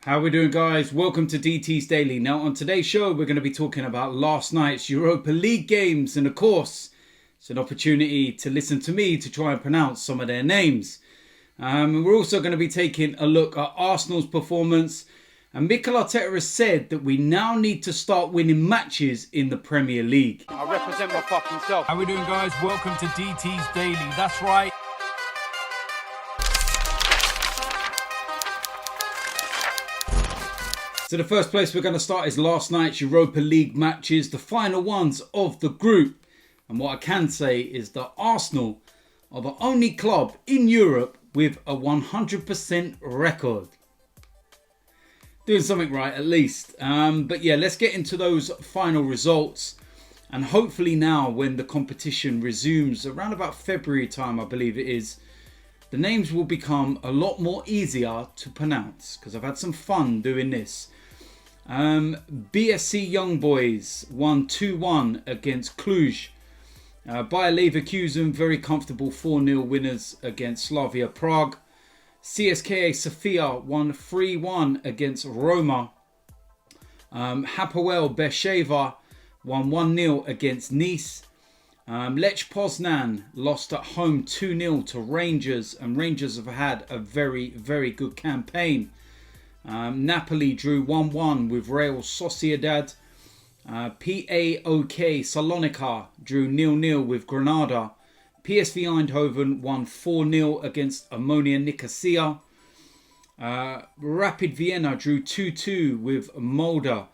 How we doing, guys? Welcome to DT's Daily. Now on today's show we're going to be talking about last night's Europa League games, and of course it's an opportunity to listen to me to try and pronounce some of their names. We're also going to be taking a look at Arsenal's performance, and Mikel Arteta has said that we now need to start winning matches in the Premier League. I represent my fucking self. How we doing, guys? Welcome to DT's Daily. That's right. So the first place we're going to start is last night's Europa League matches, the final ones of the group. And what I can say is that Arsenal are the only club in Europe with a 100% record. Doing something right at least. But yeah, let's get into those final results. And hopefully now when the competition resumes around about February time, I believe it is, the names will become a lot more easier to pronounce because I've had some fun doing this. BSC Young Boys won 2-1 against Cluj. Bayer Leverkusen very comfortable 4-0 winners against Slavia Prague. CSKA Sofia won 3-1 against Roma. Hapoel Beersheva won 1-0 against Nice. Lech Poznan lost at home 2-0 to Rangers, and Rangers have had a very, very good campaign. Napoli drew 1-1 with Real Sociedad. PAOK Salonika drew 0-0 with Granada. PSV Eindhoven won 4-0 against Ammonia Nicosia. Rapid Vienna drew 2-2 with Molde.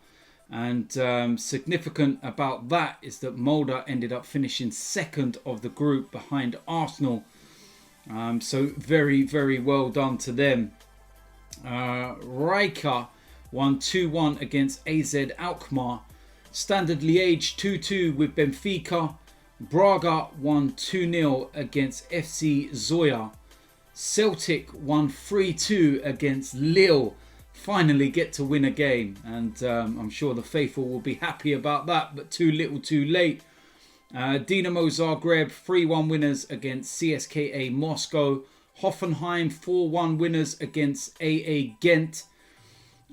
And significant about that is that Molde ended up finishing second of the group behind Arsenal. So very, very well done to them. Rijeka won 2-1 against AZ Alkmaar. Standard Liège 2-2 with Benfica. Braga won 2-0 against FC Zoya. Celtic won 3-2 against Lille. Finally get to win a game, and I'm sure the faithful will be happy about that, but too little too late. Dinamo Zagreb 3-1 winners against CSKA Moscow. Hoffenheim 4-1 winners against AA Ghent.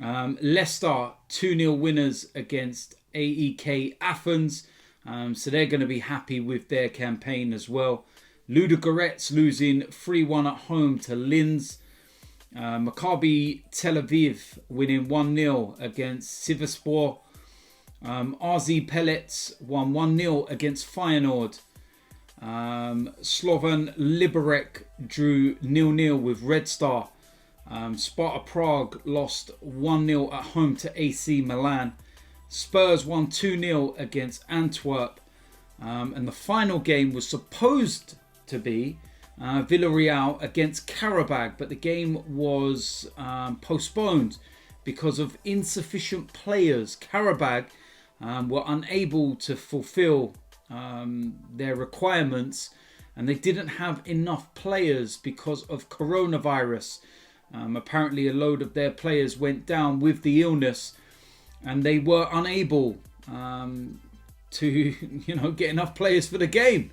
Leicester 2-0 winners against AEK Athens. So they're going to be happy with their campaign as well. Ludogorets losing 3-1 at home to Linz. Maccabi Tel Aviv winning 1-0 against Sivasspor. RZ Pellets won 1-0 against Feyenoord. Slovan Liberec drew 0-0 with Red Star. Sparta Prague lost 1-0 at home to AC Milan. Spurs won 2-0 against Antwerp. And the final game was supposed to be Villarreal against Qarabag, but the game was postponed because of insufficient players. Qarabag were unable to fulfill their requirements, and they didn't have enough players because of coronavirus. Apparently a load of their players went down with the illness, and they were unable to get enough players for the game.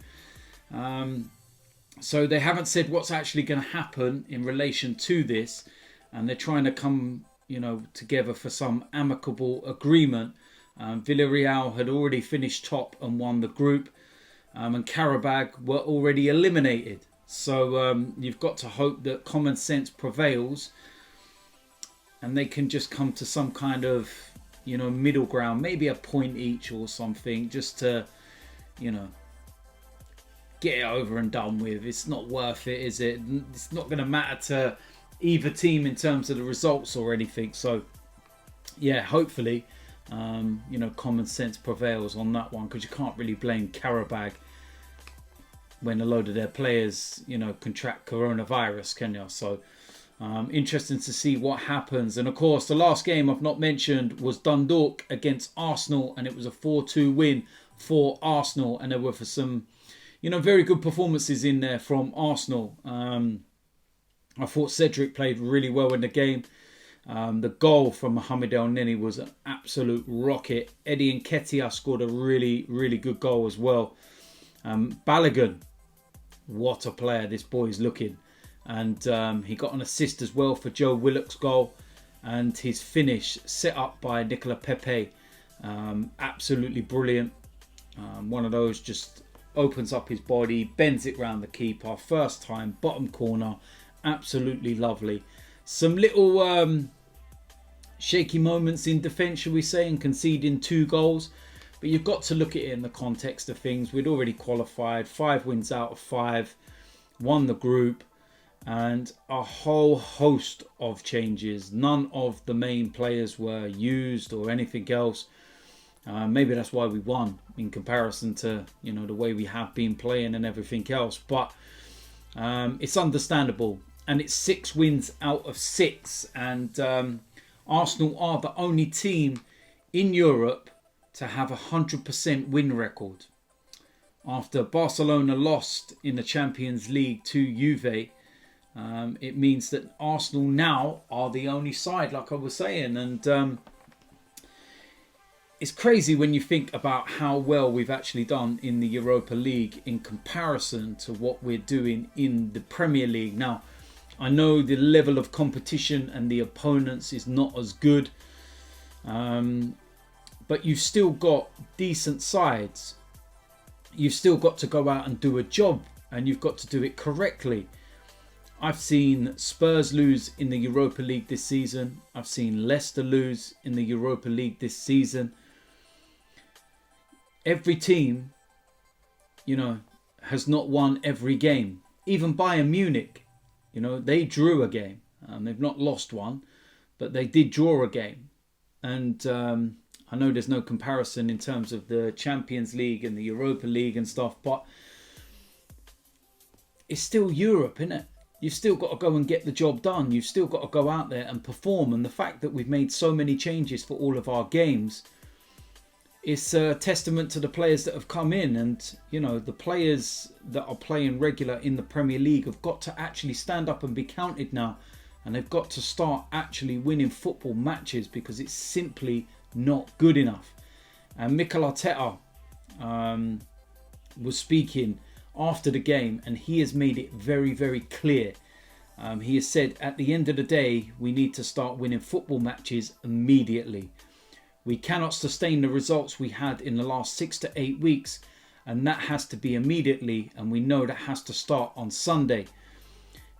So they haven't said what's actually going to happen in relation to this, and they're trying to come together for some amicable agreement. Villarreal had already finished top and won the group, and Qarabag were already eliminated. So you've got to hope that common sense prevails and they can just come to some kind of middle ground, maybe a point each or something, just to get it over and done with. It's not worth it, is it? It's not going to matter to either team in terms of the results or anything. So yeah, hopefully common sense prevails on that one, because you can't really blame Qarabag when a load of their players contract coronavirus, can you? So interesting to see what happens. And of course the last game I've not mentioned was Dundalk against Arsenal, and it was a 4-2 win for Arsenal, and there were for some very good performances in there from Arsenal. I thought Cedric played really well in the game. The goal from Mohamed El Neni was an absolute rocket. Eddie Nketiah scored a really, really good goal as well. Balogun, what a player this boy is looking. And he got an assist as well for Joe Willock's goal. and his finish set up by Nicola Pepe, absolutely brilliant. One of those just opens up his body, bends it round the keeper, first time, bottom corner, absolutely lovely. Some little shaky moments in defence, shall we say, and conceding 2 goals. But you've got to look at it in the context of things. We'd already qualified, 5 wins out of 5, won the group, and a whole host of changes. None of the main players were used or anything else. Maybe that's why we won in comparison to, you know, the way we have been playing and everything else. But it's understandable. And it's 6 wins out of 6. And Arsenal are the only team in Europe to have a 100% win record. After Barcelona lost in the Champions League to Juve, it means that Arsenal now are the only side, like I was saying. And it's crazy when you think about how well we've actually done in the Europa League in comparison to what we're doing in the Premier League. Now, I know the level of competition and the opponents is not as good. But you've still got decent sides. You've still got to go out and do a job, and you've got to do it correctly. I've seen Spurs lose in the Europa League this season. I've seen Leicester lose in the Europa League this season. Every team, you know, has not won every game. Even Bayern Munich, you know, they drew a game. They've not lost one, but they did draw a game. And I know there's no comparison in terms of the Champions League and the Europa League and stuff, but it's still Europe, isn't it? You've still got to go and get the job done. You've still got to go out there and perform. And the fact that we've made so many changes for all of our games is a testament to the players that have come in. And, you know, the players that are playing regular in the Premier League have got to actually stand up and be counted now. And they've got to start actually winning football matches, because it's simply not good enough. And Mikel Arteta was speaking after the game, and he has made it very, very clear. He has said, at the end of the day, we need to start winning football matches immediately. We cannot sustain the results we had in the last 6 to 8 weeks, and that has to be immediately, and we know that has to start on Sunday.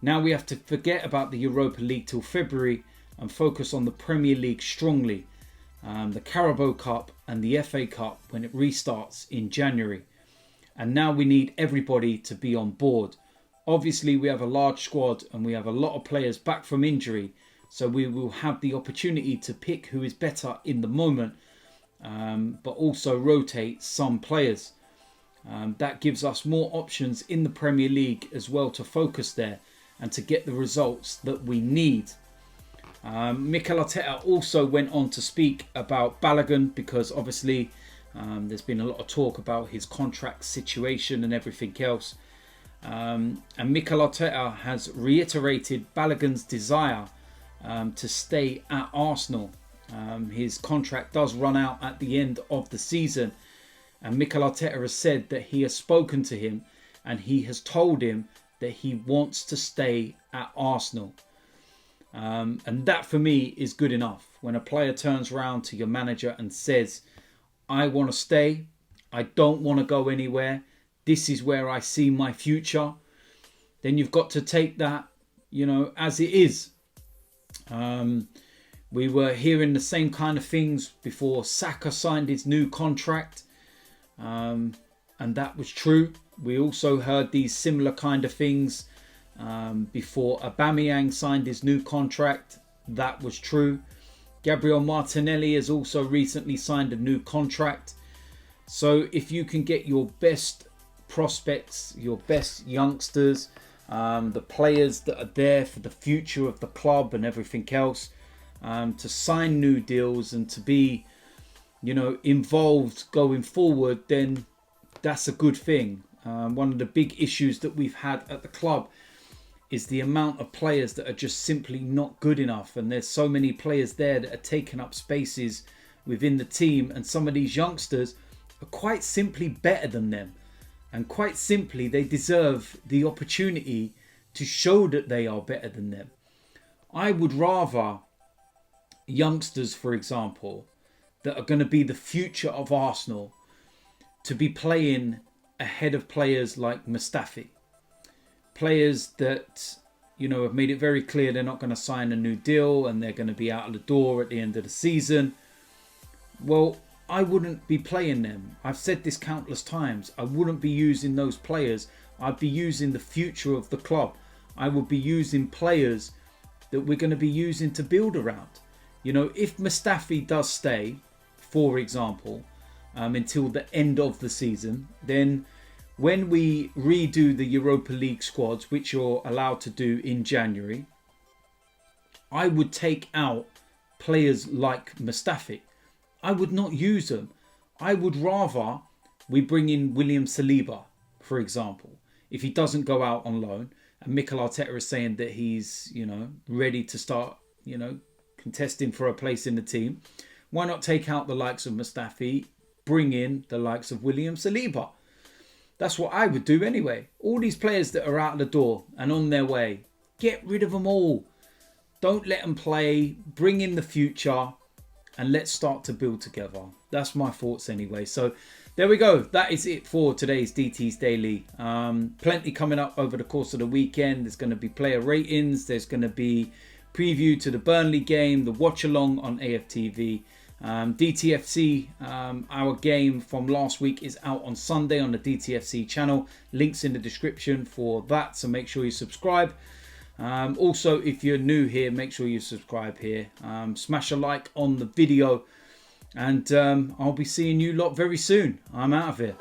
Now we have to forget about the Europa League till February and focus on the Premier League strongly. The Carabao Cup and the FA Cup when it restarts in January. And now we need everybody to be on board. Obviously, we have a large squad and we have a lot of players back from injury. So we will have the opportunity to pick who is better in the moment, but also rotate some players. That gives us more options in the Premier League as well to focus there and to get the results that we need. Mikel Arteta also went on to speak about Balogun, because obviously there's been a lot of talk about his contract situation and everything else. And Mikel Arteta has reiterated Balogun's desire to stay at Arsenal. His contract does run out at the end of the season. And Mikel Arteta has said that he has spoken to him and he has told him that he wants to stay at Arsenal. And that for me is good enough. When a player turns around to your manager and says, I want to stay, I don't want to go anywhere, this is where I see my future, then you've got to take that, you know, as it is. We were hearing the same kind of things before Saka signed his new contract. And that was true. We also heard these similar kind of things before Aubameyang signed his new contract. That was true. Gabriel Martinelli has also recently signed a new contract. So if you can get your best prospects, your best youngsters, the players that are there for the future of the club and everything else, to sign new deals and to be, you know, involved going forward, then that's a good thing. One of the big issues that we've had at the club is the amount of players that are just simply not good enough. And there's so many players there that are taking up spaces within the team. And some of these youngsters are quite simply better than them. And quite simply, they deserve the opportunity to show that they are better than them. I would rather youngsters, for example, that are going to be the future of Arsenal to be playing ahead of players like Mustafi. Players that, you know, have made it very clear they're not going to sign a new deal and they're going to be out of the door at the end of the season. Well, I wouldn't be playing them. I've said this countless times. I wouldn't be using those players. I'd be using the future of the club. I would be using players that we're going to be using to build around. You know, if Mustafi does stay, for example, until the end of the season, then when we redo the Europa League squads, which you're allowed to do in January, I would take out players like Mustafi. I would not use them. I would rather we bring in William Saliba, for example, if he doesn't go out on loan. And Mikel Arteta is saying that he's, you know, ready to start, you know, contesting for a place in the team. Why not take out the likes of Mustafi, bring in the likes of William Saliba? That's what I would do anyway. All these players that are out the door and on their way, get rid of them all. Don't let them play. Bring in the future and let's start to build together. That's my thoughts anyway. So there we go. That is it for today's DT's Daily. Plenty coming up over the course of the weekend. There's going to be player ratings. There's going to be preview to the Burnley game, the watch along on AFTV. DTFC, our game from last week, is out on Sunday on the DTFC channel. Links in the description for that, so make sure you subscribe. Also, if you're new here, make sure you subscribe here. Smash a like on the video, and I'll be seeing you lot very soon. I'm out of here.